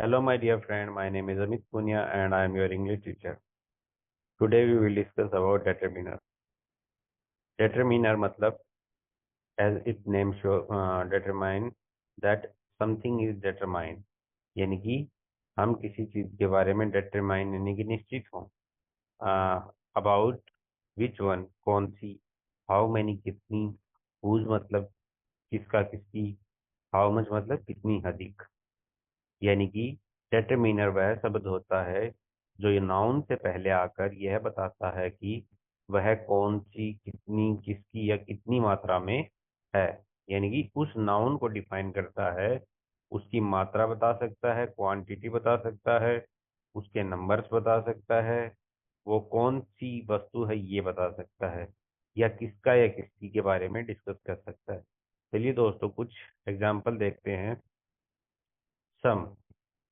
Hello, my dear friend. My name is Amit Punya, and I am your English teacher. Today we will discuss about determiner. Determiner मतलब, as its name show, determine that something is determined. यानी कि हम किसी चीज के बारे में determine यानी कि निश्चित हों. About which one, कौन सी, how many कितनी, whose मतलब किसका किसकी, how much मतलब कितनी अधिक. यानी कि डेटरमिनर वह शब्द होता है जो ये नाउन से पहले आकर यह बताता है कि वह कौन सी, कितनी, किसकी या कितनी मात्रा में है. यानी कि उस नाउन को डिफाइन करता है, उसकी मात्रा बता सकता है, क्वांटिटी बता सकता है, उसके नंबर्स बता सकता है, वो कौन सी वस्तु है ये बता सकता है, या किसका या किसकी के बारे में डिस्कस कर सकता है. चलिए दोस्तों, कुछ एग्जाम्पल देखते हैं. सम.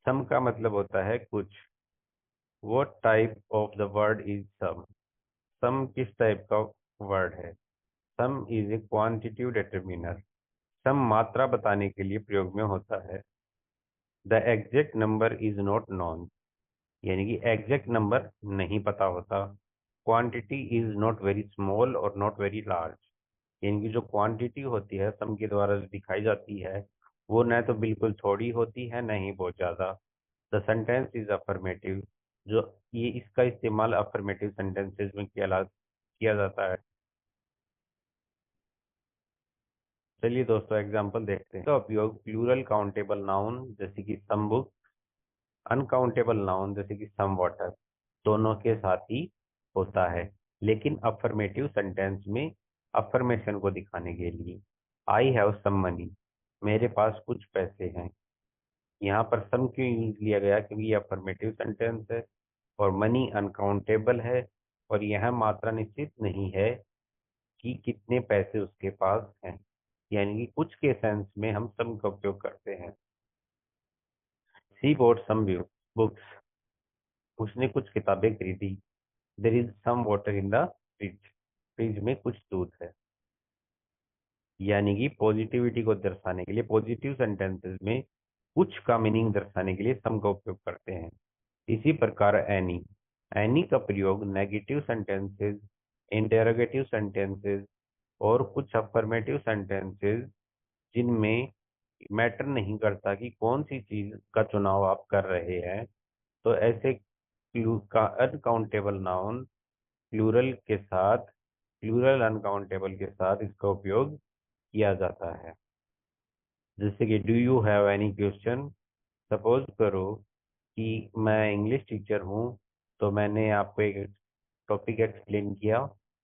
सम का मतलब होता है कुछ. What type of the word is sum? सम किस टाइप का वर्ड है? Some is a quantitative determiner. Some मात्रा बताने के लिए प्रयोग में होता है. The exact number is not known. यानी कि एग्जैक्ट नंबर नहीं पता होता. Quantity is not very small और नॉट वेरी लार्ज. यानी कि जो क्वांटिटी होती है सम के द्वारा जो दिखाई जाती है वो न तो बिल्कुल थोड़ी होती है, न ही बहुत ज्यादा. The sentence is affirmative. जो ये इसका इस्तेमाल अफर्मेटिव सेंटेंसेस में किया जाता है. चलिए दोस्तों, एग्जांपल देखते हैं. तो उपयोग प्लूरल काउंटेबल नाउन जैसे कि सम बुक, अनकाउंटेबल नाउन जैसे कि सम वाटर, दोनों के साथ ही होता है. लेकिन अफर्मेटिव सेंटेंस में अफर्मेशन को दिखाने के लिए, आई हैव सम मनी, मेरे पास कुछ पैसे हैं. यहाँ पर सम क्यों यूज लिया गया? क्योंकि ये अफर्मेटिव सेंटेंस है और मनी अनकाउंटेबल है, और यह मात्रा निश्चित नहीं है कि कितने पैसे उसके पास हैं. यानी कि कुछ के सेंस में हम सम का उपयोग करते हैं. सी बोट सम बुक्स, उसने कुछ किताबें खरीदी. There is some water in the fridge, fridge में कुछ दूध है. यानी कि पॉजिटिविटी को दर्शाने के लिए पॉजिटिव सेंटेंसेस में कुछ का मीनिंग दर्शाने के लिए सम का उपयोग करते हैं. इसी प्रकार एनी. एनी का प्रयोग नेगेटिव सेंटेंसेस, इंटेरोगेटिव सेंटेंसेस और कुछ अफर्मेटिव सेंटेंसेस जिनमें मैटर नहीं करता कि कौन सी चीज का चुनाव आप कर रहे हैं, तो ऐसे का अनकाउंटेबल नाउन प्लूरल के साथ, प्लूरल अनकाउंटेबल के साथ इसका उपयोग किया जाता है. जैसे कि do you have any question. Suppose करो कि मैं इंग्लिश टीचर हूँ, तो मैंने आपको एक टॉपिक एक्सप्लेन किया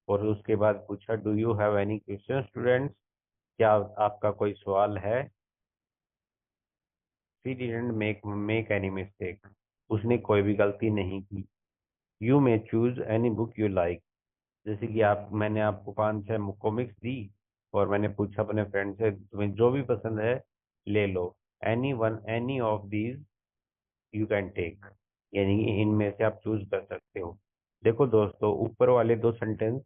और उसके बाद पूछा do you have any question students, क्या आपका कोई सवाल है. She didn't make any mistake, उसने कोई भी गलती नहीं की. You may choose any book you like. जैसे कि मैंने आपको 5-6 कॉमिक्स दी और मैंने पूछा अपने फ्रेंड से तुम्हें जो भी पसंद है ले लो. Any one, any of these you can take. यानी कि इनमें से आप चूज कर सकते हो. देखो दोस्तों, ऊपर वाले दो सेंटेंस,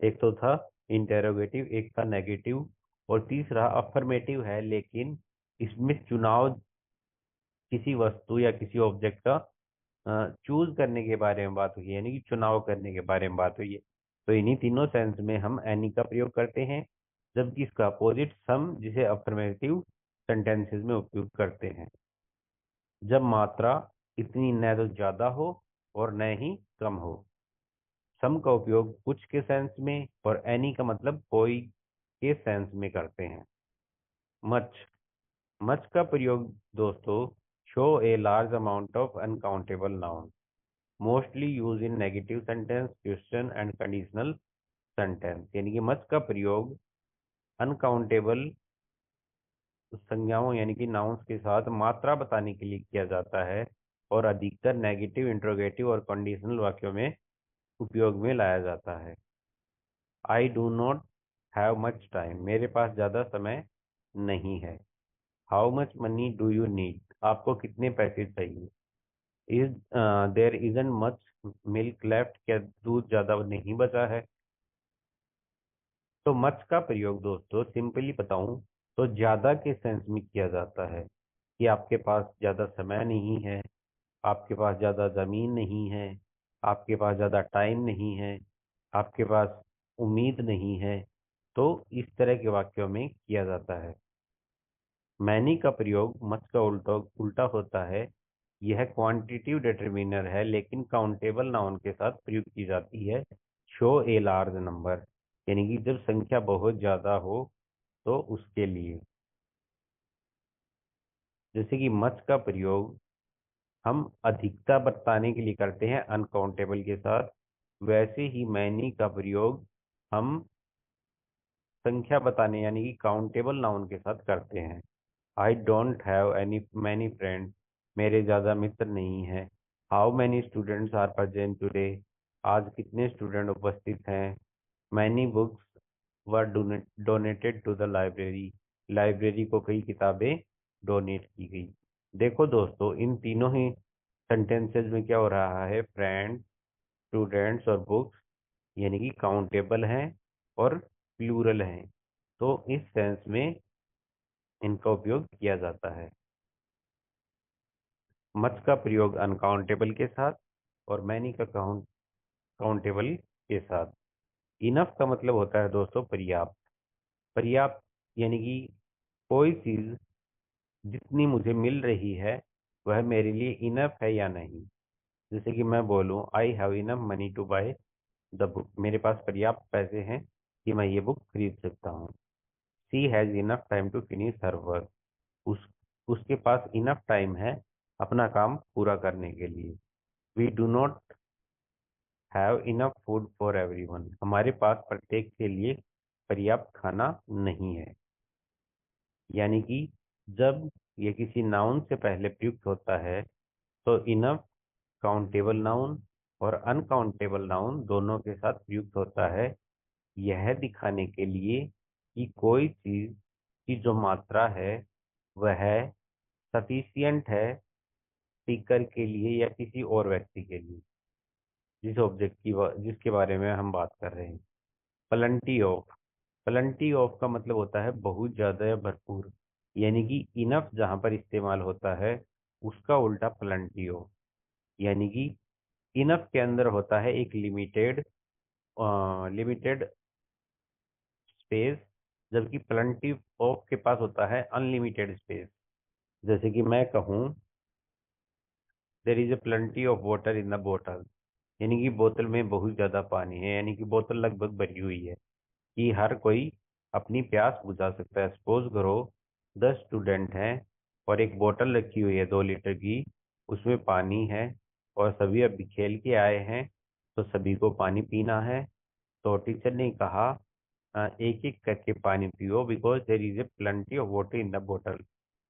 एक तो था इंटेरोगेटिव, एक था नेगेटिव, और तीसरा अफर्मेटिव है. लेकिन इसमें चुनाव किसी वस्तु या किसी ऑब्जेक्ट का चूज करने के बारे में बात हुई है, यानी कि चुनाव करने के बारे में बात हुई है. तो इन्हीं तीनों सेंस में हम एनी का प्रयोग करते हैं, जबकि इसका अपोजिट सम, जिसे अफर्मेटिव सेंटेंसेस में उपयोग करते हैं जब मात्रा इतनी न तो ज्यादा हो और न ही कम हो. सम का उपयोग कुछ के सेंस में और एनी का मतलब कोई के सेंस में करते हैं. मच. मच का प्रयोग दोस्तों show a large amount of uncountable noun, mostly use in negative sentence, question and conditional sentence. यानी कि मच का प्रयोग अनकाउंटेबल संज्ञाओं यानी कि नाउन्स के साथ मात्रा बताने के लिए किया जाता है और अधिकतर नेगेटिव, इंट्रोगेटिव और कंडीशनल वाक्यों में उपयोग में लाया जाता है. I do not have much time, मेरे पास ज्यादा समय नहीं है. How much money do you need, आपको कितने पैसे चाहिए. Is there isn't much milk left, क्या दूध ज्यादा नहीं बचा है. तो मच का प्रयोग दोस्तों सिंपली बताऊं तो ज्यादा के सेंस में किया जाता है. कि आपके पास ज़्यादा समय नहीं है, आपके पास ज़्यादा ज़मीन नहीं है, आपके पास ज़्यादा टाइम नहीं है, आपके पास उम्मीद नहीं है। तो इस तरह के वाक्यों में किया जाता है। मैनी का प्रयोग मच का उल्टा उल्टा होता है। यह क्वांटिटिव डिटरमिनर है, लेकिन काउंटेबल नाउन के साथ प्रयोग की जाती है। शो ए लार्ज नंबर, यानी कि जब संख्या बहुत ज्यादा हो तो उसके लिए। जैसे कि मच का प्रयोग हम अधिकता बताने के लिए करते हैं अनकाउंटेबल के साथ, वैसे ही मैनी का प्रयोग हम संख्या बताने यानी कि काउंटेबल नाउन के साथ करते हैं। I don't have any many friend, मेरे ज़्यादा मित्र नहीं हैं। How many students are present today, आज कितने स्टूडेंट उपस्थित हैं। Many books were donated to the library, library को कई किताबें डोनेट की गई। देखो दोस्तों, इन तीनों ही सेंटेंसेस में क्या हो रहा है, फ्रेंड, स्टूडेंट्स और बुक्स यानी कि काउंटेबल हैं और प्लूरल हैं। तो इस सेंस में इनका उपयोग किया जाता है। मच का प्रयोग अनकाउंटेबल के साथ और मैनी का काउंटेबल के साथ। इनफ का मतलब होता है दोस्तों पर्याप्त। पर्याप्त यानी कि कोई चीज जितनी मुझे मिल रही है वह मेरे लिए इनफ है या नहीं। जैसे कि मैं बोलूं I have enough money to buy the book, मेरे पास पर्याप्त पैसे हैं कि मैं ये बुक खरीद सकता हूँ। She has enough time to finish her work, उस उसके पास इनफ टाइम है अपना काम पूरा करने के लिए। We do not have enough food for everyone, हमारे पास प्रत्येक के लिए पर्याप्त खाना नहीं है। यानी कि जब ये किसी नाउन से पहले प्रयुक्त होता है तो इनफ काउंटेबल नाउन और अनकाउंटेबल नाउन दोनों के साथ प्रयुक्त होता है, यह दिखाने के लिए कि कोई चीज की जो मात्रा है वह सफिशियंट है स्पीकर के लिए या किसी और व्यक्ति के लिए, जिस ऑब्जेक्ट की जिसके बारे में हम बात कर रहे हैं। प्लेंटी ऑफ, प्लेंटी ऑफ का मतलब होता है बहुत ज्यादा या भरपूर, यानी कि इनफ जहां पर इस्तेमाल होता है उसका उल्टा प्लेंटी ऑफ। यानी कि इनफ के अंदर होता है एक लिमिटेड लिमिटेड स्पेस, जबकि प्लेंटी ऑफ के पास होता है अनलिमिटेड स्पेस। जैसे कि मैं कहूँ there is a plenty of water in the बोतल, यानी कि बोतल में बहुत ज्यादा पानी है, यानी कि बोतल लगभग भरी हुई है कि हर कोई अपनी प्यास बुझा सकता है। सपोज करो 10 स्टूडेंट हैं और एक बोतल रखी हुई है 2 लीटर की, उसमें पानी है और सभी अभी खेल के आए हैं तो सभी को पानी पीना है। तो टीचर ने कहा एक एक करके पानी पियो because there is a plenty of water in the बोतल,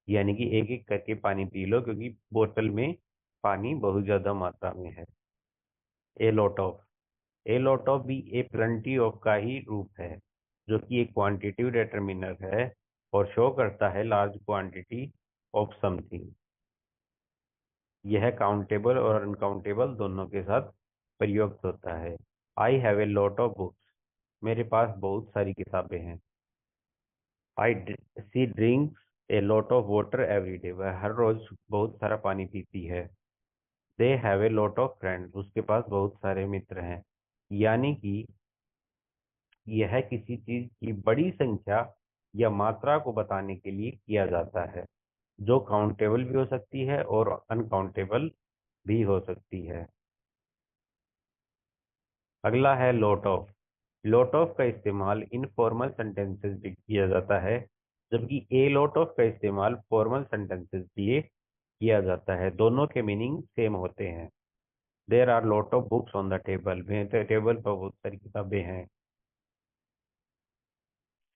यानी कि एक एक करके पानी पी लो क्योंकि बोतल में पानी बहुत ज्यादा मात्रा में है। ए lot of, A lot of भी ए प्लेंटी ऑफ का ही रूप है, जो कि एक क्वांटिटिव डिटरमिनर है और शो करता है लार्ज क्वांटिटी ऑफ समथिंग। यह काउंटेबल और अनकाउंटेबल दोनों के साथ प्रयुक्त होता है। I have a lot of books, मेरे पास बहुत सारी किताबें हैं। I see drinks a lot of water every day, वह हर रोज बहुत सारा पानी पीती है। They have a lot of friends, उसके पास बहुत सारे मित्र हैं। यानी कि यह किसी चीज की बड़ी संख्या या मात्रा को बताने के लिए किया जाता है, जो काउंटेबल भी हो सकती है और अनकाउंटेबल भी हो सकती है। अगला है लॉट ऑफ। लॉट ऑफ का इस्तेमाल इनफॉर्मल सेंटेंसेस में किया जाता है, जबकि ए लॉट ऑफ का इस्तेमाल फॉर्मल सेंटेंसेस के लिए किया जाता है। दोनों के मीनिंग सेम होते हैं। There are lot of books on the table, table पर बहुत सारी किताबें हैं।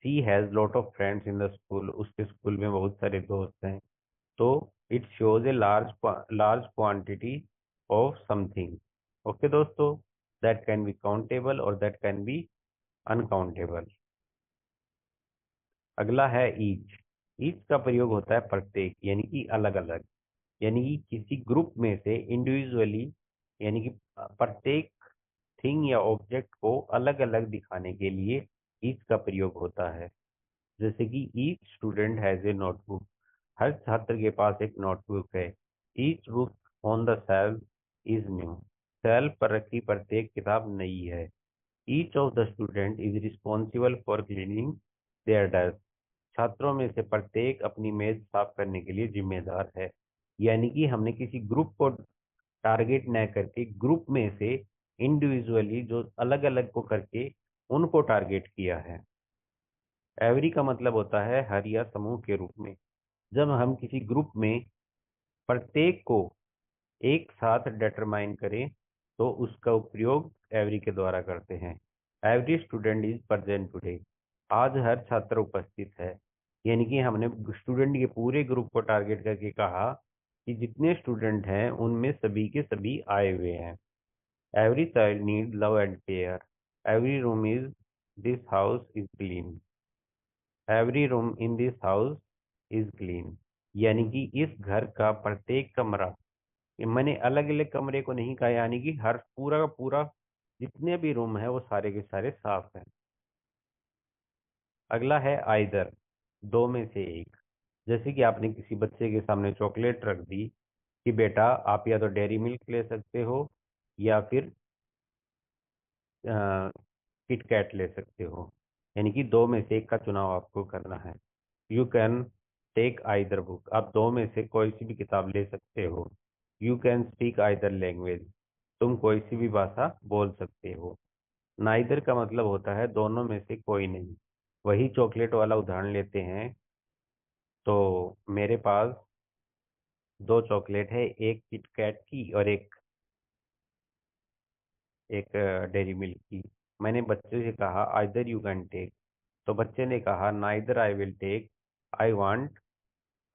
She has lot of friends in the school, उसके स्कूल में बहुत सारे दोस्त हैं। तो it shows a large quantity of something. Okay दोस्तों, दैट कैन बी काउंटेबल और दैट कैन बी अनकाउंटेबल। अगला है ईच। ईच का प्रयोग होता है प्रत्येक यानी कि अलग अलग, यानी कि किसी ग्रुप में से इंडिविजुअली, यानी कि प्रत्येक थिंग या ऑब्जेक्ट को अलग अलग दिखाने के लिए ईच का प्रयोग होता है। जैसे कि each student has a notebook, हर छात्र के पास एक नोटबुक है। Each book on the shelf is new. Shelf पर रखी प्रत्येक किताब नई है। Each of the student is responsible for cleaning their desk. छात्रों में से प्रत्येक अपनी मेज साफ करने के लिए जिम्मेदार है। यानी कि हमने किसी ग्रुप को टारगेट न करके ग्रुप में से इंडिविजुअली जो अलग अलग को करके उनको टारगेट किया है। एवरी का मतलब होता है हर या समूह के रूप में। जब हम किसी ग्रुप में प्रत्येक को एक साथ डिटरमाइन करें तो उसका उपयोग एवरी के द्वारा करते हैं। Every student is present today. आज हर छात्र उपस्थित है। यानी कि हमने स्टूडेंट के पूरे ग्रुप को टारगेट करके कहा कि जितने स्टूडेंट हैं उनमें सभी के सभी आए हुए हैं। Every child need love and care. Every room is this house is clean. Every room in this house is clean. यानी कि इस घर का प्रत्येक कमरा, ये मैंने अलग अलग कमरे को नहीं कहा, यानी कि हर पूरा का पूरा जितने भी रूम है वो सारे के सारे साफ हैं। अगला है आइदर, दो में से एक। जैसे कि आपने किसी बच्चे के सामने चॉकलेट रख दी कि बेटा आप या तो डेयरी मिल्क ले सकते हो या फिर किटकैट ले सकते हो। यानी कि दो में से एक का चुनाव आपको करना है। You can take either book. आप दो में से कोई सी भी किताब ले सकते हो। You can speak either language. तुम कोई सी भी भाषा बोल सकते हो। नाइदर का मतलब होता है दोनों में से कोई नहीं। वही चॉकलेट वाला उदाहरण लेते हैं तो मेरे पास दो चॉकलेट है, एक किटकैट की और एक एक डेयरी मिल्क की। मैंने बच्चे से कहा आइदर यू कैन टेक, तो बच्चे ने कहा neither I will take, I want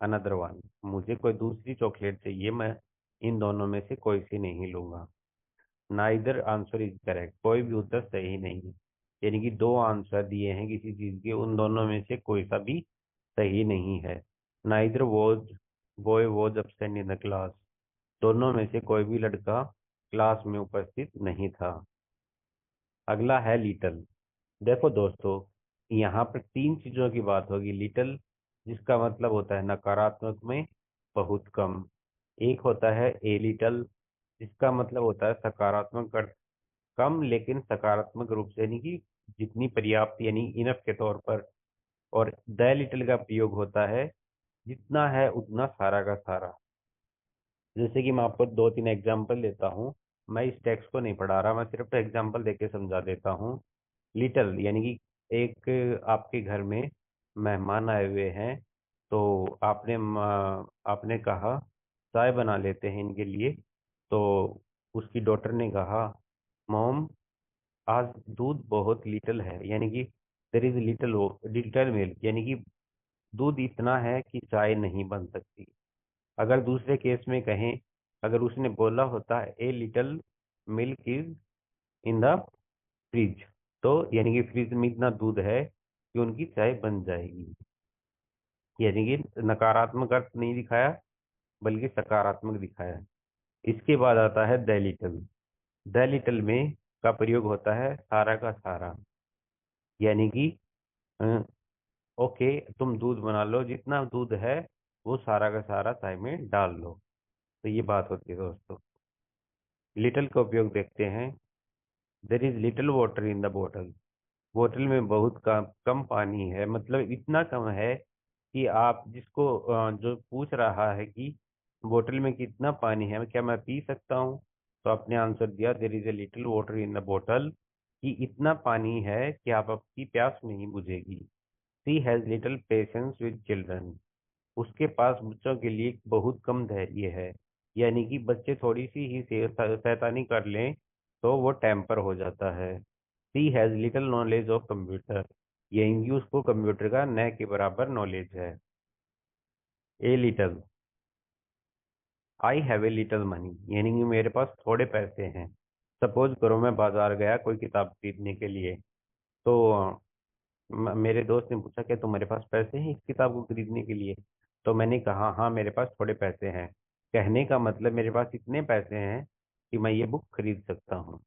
another one. मुझे कोई दूसरी चॉकलेट चाहिए, मैं इन दोनों में से कोई सी नहीं लूंगा। Neither answer is correct. कोई भी उत्तर सही नहीं है। यानी कि दो आंसर दिए हैं किसी चीज के, उन दोनों में से कोई सा भी सही नहीं है। Neither was boy was absent in the class. दोनों में से कोई भी लड़का क्लास में उपस्थित नहीं था। अगला है लिटल। देखो दोस्तों, यहाँ पर तीन चीजों की बात होगी। लिटल जिसका मतलब होता है नकारात्मक में बहुत कम। एक होता है ए लिटल जिसका मतलब होता है सकारात्मक अर्थ कम लेकिन सकारात्मक रूप से, यानी कि जितनी पर्याप्त यानी इनफ के तौर पर। और द लिटल का प्रयोग होता है जितना है उतना सारा का सारा। जैसे कि मैं आपको दो तीन एग्जाम्पल देता हूँ। मैं इस टेक्स्ट को नहीं पढ़ा रहा, मैं सिर्फ एग्जाम्पल देके समझा देता हूँ। लिटल यानी कि एक आपके घर में मेहमान आए हुए हैं, तो आपने कहा चाय बना लेते हैं इनके लिए। तो उसकी डॉटर ने कहा मॉम आज दूध बहुत लिटल है, यानी कि there is little little milk, यानी कि दूध इतना है कि चाय नहीं बन सकती। अगर दूसरे केस में कहें, अगर उसने बोला होता a little milk is in the fridge, तो यानी कि फ्रिज में इतना दूध है कि उनकी चाय बन जाएगी। यानी कि नकारात्मक अर्थ नहीं दिखाया बल्कि सकारात्मक दिखाया। इसके बाद आता है द लिटल। द लिटल में का प्रयोग होता है सारा का सारा। यानी कि अ, ओके तुम दूध बना लो, जितना दूध है वो सारा का सारा चाय में डाल लो। तो ये बात होती है दोस्तों। लिटल का उपयोग देखते हैं। There is little water in the बोतल। बोतल में बहुत कम पानी है, मतलब इतना कम है कि आप जिसको जो पूछ रहा है कि बोतल में कितना पानी है, क्या मैं पी सकता हूँ, तो आपने आंसर दिया there is a little water in the बोतल, कि इतना पानी है कि आप आपकी प्यास नहीं बुझेगी। She has little patience with children. उसके पास बच्चों के लिए बहुत कम धैर्य है। यानी कि बच्चे थोड़ी सी ही शैतानी कर लें तो वो टेम्पर हो जाता है। She has little knowledge of computer. यानी कि उसको कंप्यूटर का न के बराबर नॉलेज है। A little, I have a little money, यानी कि मेरे पास थोड़े पैसे हैं। सपोज करो मैं बाजार गया कोई किताब खरीदने के लिए, तो मेरे दोस्त ने पूछा कि तुम्हारे पास पैसे हैं इस किताब को खरीदने के लिए। तो मैंने कहा हाँ मेरे पास थोड़े पैसे हैं। कहने का मतलब मेरे पास इतने पैसे हैं कि मैं ये बुक खरीद सकता हूँ।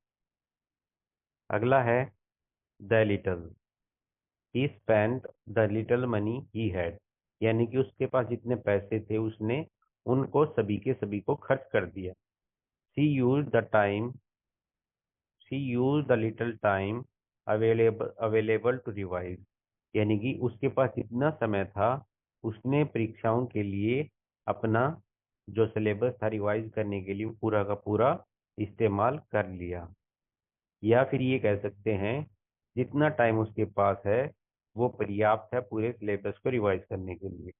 अगला है the little. He spent the little money he had. यानी कि उसके पास जितने पैसे थे उसने उनको सभी के सभी को खर्च कर दिया। She use the time she use the little time available to revise, यानी कि उसके पास जितना समय था उसने परीक्षाओं के लिए अपना जो सिलेबस था रिवाइज करने के लिए पूरा का पूरा इस्तेमाल कर लिया। या फिर ये कह सकते हैं जितना टाइम उसके पास है वो पर्याप्त है पूरे सिलेबस को रिवाइज करने के लिए।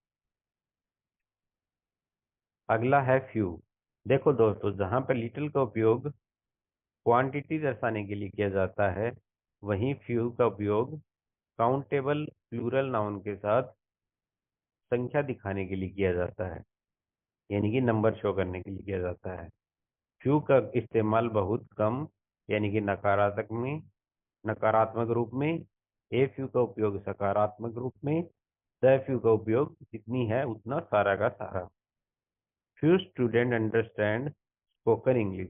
अगला है फ्यू। देखो दोस्तों, जहां पर लिटिल का उपयोग क्वांटिटी दर्शाने के लिए किया जाता है, वहीं फ्यू का उपयोग काउंटेबल प्लूरल नाउन के साथ संख्या दिखाने के लिए किया जाता है, यानी कि नंबर शो करने के लिए किया जाता है। फ्यू का इस्तेमाल बहुत कम, यानी कि नकारात्मक रूप में। ए फ्यू का उपयोग सकारात्मक रूप में। द फ्यू का उपयोग जितनी है उतना सारा का सारा। Few student understand spoken English.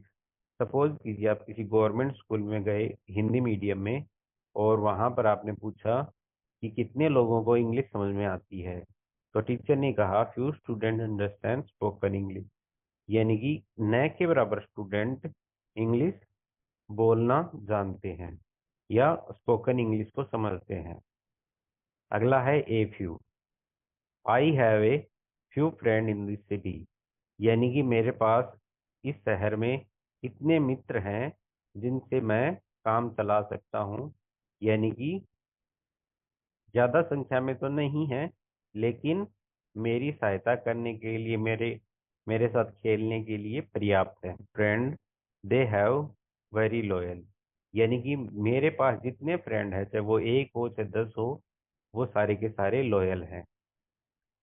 Suppose कीजिए आप किसी गवर्नमेंट स्कूल में गए हिंदी मीडियम में, और वहां पर आपने पूछा कि कितने लोगों को इंग्लिश समझ में आती है, तो टीचर ने कहा few student understand spoken English, यानी कि न के बराबर स्टूडेंट इंग्लिश बोलना जानते हैं या स्पोकन इंग्लिश को समझते हैं। अगला है a few. I have a few friend in this city, यानी कि मेरे पास इस शहर में इतने मित्र हैं जिनसे मैं काम चला सकता हूँ, यानी कि ज्यादा संख्या में तो नहीं है, लेकिन मेरी सहायता करने के लिए मेरे साथ खेलने के लिए पर्याप्त है। Friend they have very loyal, यानी कि मेरे पास जितने फ्रेंड है, चाहे वो एक हो चाहे 10 हो, वो सारे के सारे लॉयल हैं।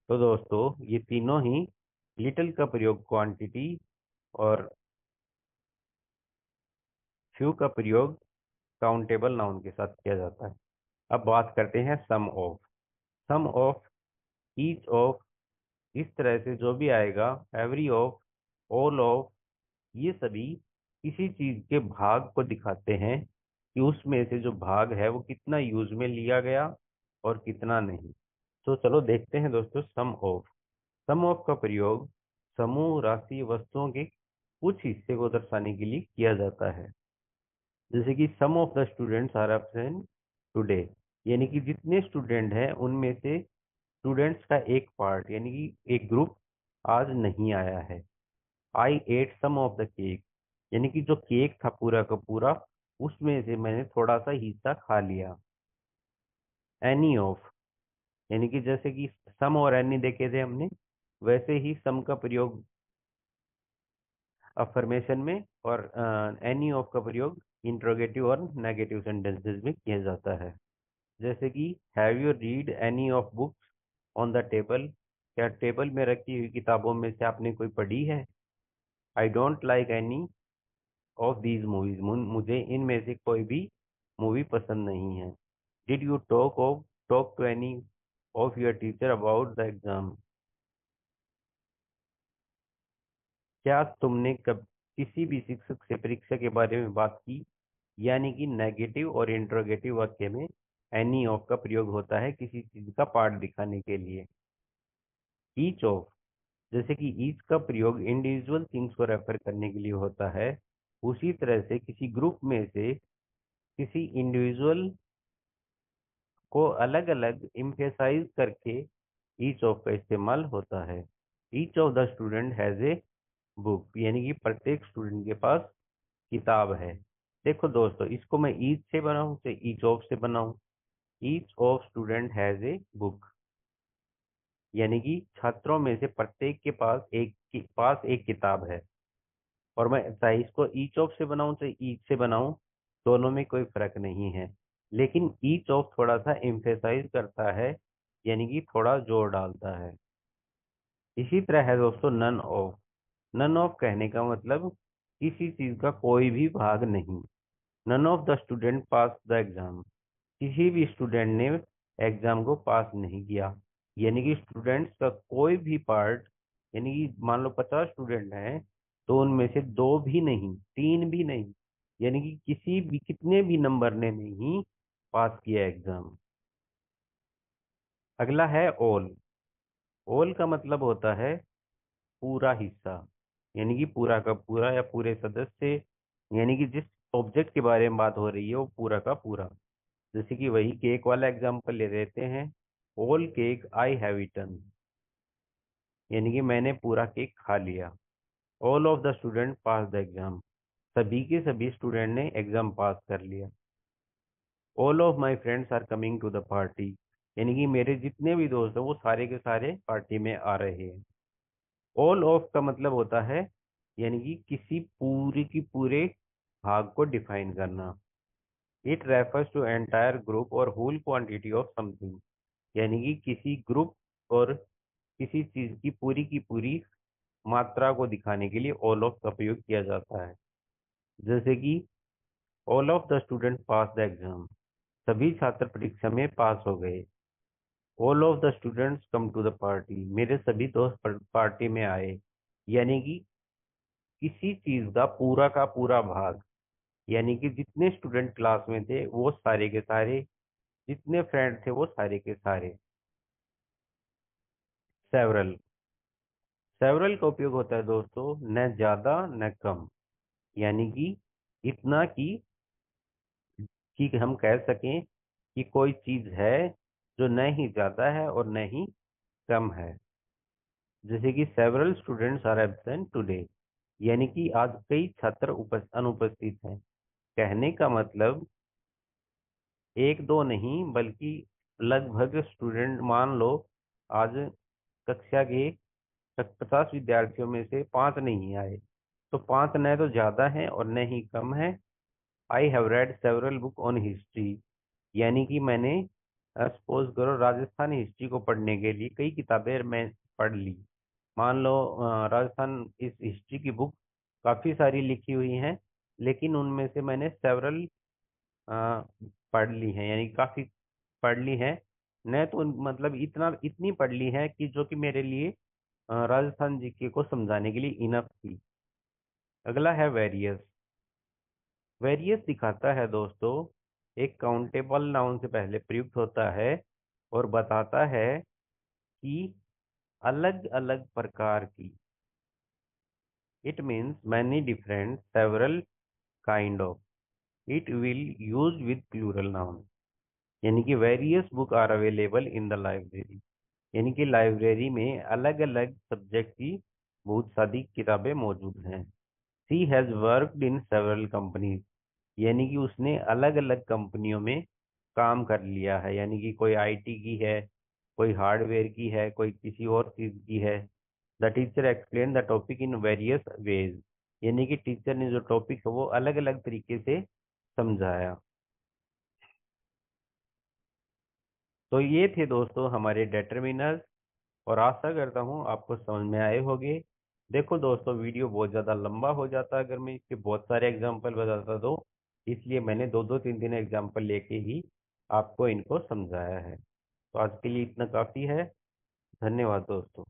तो दोस्तों, ये तीनों ही लिटिल का प्रयोग क्वांटिटी और फ्यू का प्रयोग काउंटेबल नाउन के साथ किया जाता है। अब बात करते हैं सम ऑफ, ईच ऑफ, इस तरह से जो भी आएगा, एवरी ऑफ, ऑल ऑफ, ये सभी किसी चीज के भाग को दिखाते हैं कि उसमें से जो भाग है वो कितना यूज में लिया गया और कितना नहीं। तो चलो देखते हैं दोस्तों सम ऑफ का प्रयोग समूह राशि वस्तुओं के कुछ हिस्से को दर्शाने के लिए किया जाता है। जैसे कि some of the students are absent today, यानी कि जितने स्टूडेंट हैं उनमें से स्टूडेंट्स का एक पार्ट यानी कि एक ग्रुप आज नहीं आया है। I ate some of the cake, यानी कि जो केक था पूरा का पूरा उसमें से मैंने थोड़ा सा हिस्सा खा लिया। एनी ऑफ, यानी कि जैसे कि सम और एनी देखे थे हमने, वैसे ही सम का प्रयोग अफर्मेशन में और एनी ऑफ का प्रयोग इंट्रोगेटिव और नेगेटिव सेंटेंसेस में किया जाता है। जैसे कि have you read any of books on the table, क्या टेबल में रखी हुई किताबों में से आपने कोई पढ़ी है। I don't like any of these movies, मुझे इनमें से कोई भी मूवी पसंद नहीं है। Did you talk to any of your teacher about the exam, क्या तुमने कब किसी भी शिक्षक से परीक्षा के बारे में बात की। यानी कि नेगेटिव और इंट्रोगेटिव वाक्य में एनी ऑफ का प्रयोग होता है किसी चीज का पार्ट दिखाने के लिए। ईच ऑफ, जैसे कि ईच का प्रयोग इंडिविजुअल थिंग्स को रेफर करने के लिए होता है, उसी तरह से किसी ग्रुप में से किसी इंडिविजुअल को अलग अलग इम्फेसाइज करके ईच ऑफ का इस्तेमाल होता है। Each of the student has a book, यानी कि प्रत्येक स्टूडेंट के पास किताब है। देखो दोस्तों, इसको मैं ईच से बनाऊं चाहे ईच ऑफ से बनाऊं, each of student has a book, यानी कि छात्रों में से प्रत्येक के पास एक किताब है। और मैं चाहे इसको ईच ऑफ से बनाऊं चाहे ईच से बनाऊं, दोनों में कोई फर्क नहीं है, लेकिन ईच ऑफ थोड़ा सा एम्फेसाइज करता है, यानी कि थोड़ा जोर डालता है। इसी तरह है दोस्तों नन ऑफ कहने का मतलब किसी चीज का कोई भी भाग नहीं। None of the student pass the exam, किसी भी स्टूडेंट ने एग्जाम को पास नहीं किया, यानी कि स्टूडेंट्स का कोई भी पार्ट, यानी कि मान लो 50 स्टूडेंट हैं तो उनमें से दो भी नहीं, तीन भी नहीं, यानी कि किसी भी कितने भी नंबर ने नहीं पास किया एग्जाम। अगला है ऑल। ऑल का मतलब होता है पूरा हिस्सा, यानी कि पूरा का पूरा या पूरे सदस्य, यानी कि जिस ऑब्जेक्ट के बारे में बात हो रही है वो पूरा का पूरा। जैसे कि वही केक वाला एग्जांपल ले लेते हैं, all cake I have eaten, यानी कि मैंने पूरा केक खा लिया। All of the student pass the exam, सभी के सभी स्टूडेंट ने एग्जाम पास कर लिया। All of my friends are coming to the party, यानी कि मेरे जितने भी दोस्त हैं वो सारे के सारे पार्टी में आ रहे हैं। ऑल ऑफ का मतलब होता है यानी कि किसी पूरी की पूरे भाग को डिफाइन करना। It refers to entire group और होल क्वांटिटी ऑफ समथिंग, यानी कि किसी ग्रुप और किसी चीज की पूरी मात्रा को दिखाने के लिए ऑल ऑफ का प्रयोग किया जाता है। जैसे कि all of the student pass the exam, सभी छात्र परीक्षा में पास हो गए। All of the students come to the party, मेरे सभी दोस्त पार्टी में आए, यानी कि किसी चीज का पूरा भाग, यानी कि जितने स्टूडेंट क्लास में थे वो सारे के सारे, जितने फ्रेंड थे वो सारे के सारे। सेवरल, सेवरल का उपयोग होता है दोस्तों न ज्यादा न कम, यानी कि इतना कि हम कह सकें कि कोई चीज है जो न ही ज्यादा है और न ही कम है। जैसे कि several students are absent today, यानी कि आज कई छात्र अनुपस्थित हैं। कहने का मतलब एक दो नहीं बल्कि लगभग स्टूडेंट, मान लो आज कक्षा के 50 विद्यार्थियों में से 5 नहीं आए, तो 5 न तो ज्यादा है और न ही कम है। I have read several book on history, यानी कि मैंने सपोज करो राजस्थान हिस्ट्री को पढ़ने के लिए कई किताबें मैं पढ़ ली। मान लो राजस्थान इस हिस्ट्री की बुक काफी सारी लिखी हुई हैं, लेकिन उनमें से मैंने सेवरल पढ़ ली हैं, यानी काफी पढ़ ली है। न तो मतलब इतनी पढ़ ली है कि जो कि मेरे लिए राजस्थान जीके को समझाने के लिए इनफ थी। अगला है वेरियस। वेरियस दिखाता है दोस्तों एक काउंटेबल नाउन से पहले प्रयुक्त होता है और बताता है कि अलग अलग प्रकार की। It means many different several kind of. It will use with plural noun, यानी कि various book are available in the library, यानी कि लाइब्रेरी में अलग अलग सब्जेक्ट की बहुत सारी किताबें मौजूद हैं। She has worked in several companies, यानी कि उसने अलग अलग कंपनियों में काम कर लिया है, यानी कि कोई आईटी की है, कोई हार्डवेयर की है, कोई किसी और चीज की है। The teacher explain the topic in various ways, यानी कि टीचर ने जो टॉपिक है वो अलग अलग तरीके से समझाया। तो ये थे दोस्तों हमारे डिटरमिनर्स, और आशा करता हूँ आपको समझ में आए होंगे। देखो दोस्तों वीडियो बहुत ज़्यादा लंबा हो जाता अगर मैं इसके बहुत सारे एग्जाम्पल बताता तो, इसलिए मैंने दो दो तीन तीन एग्जाम्पल लेके ही आपको इनको समझाया है। तो आज के लिए इतना काफ़ी है। धन्यवाद दोस्तों।